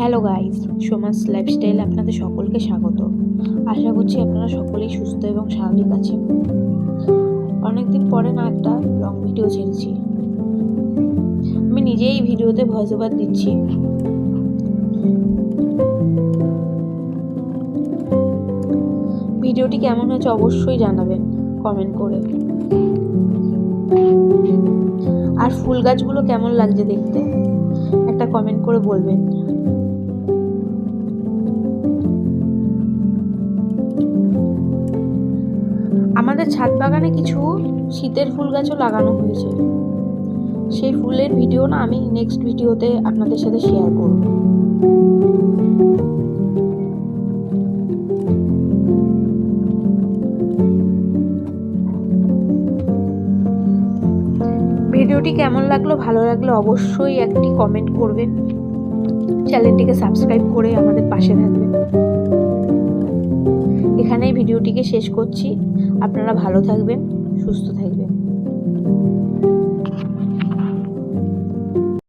Hello guys, Soma's lifestyle আপনাদের সকলকে স্বাগত। আশা করছি আপনারা সকলেই সুস্থ এবং স্বাভাবিক আছেন। অনেকদিন পরে না একটা লং ভিডিও ছেড়েছি। আমি নিজেই ভিডিওতে ভয়েস ওভার দিচ্ছি। ভিডিওটি কেমন হয়েছে অবশ্যই জানাবেন কমেন্ট করে। আর ফুল গাছগুলো কেমন লাগছে দেখতে একটা কমেন্ট করে বলবেন। আমাদের ছাদ বাগানে কিছু শীতের ফুল গাছও লাগানো হয়েছে। সেই ফুলের ভিডিও না আমি নেক্সট ভিডিওতে আপনাদের সাথে শেয়ার করব। ভিডিওটি কেমন লাগলো, ভালো লাগলে অবশ্যই একটি কমেন্ট করবেন। চ্যানেলটিকে সাবস্ক্রাইব করে আমাদের পাশে থাকবেন। এখানেই ভিডিওটিকে শেষ করছি। আপনারা ভালো থাকবেন, সুস্থ থাকবেন।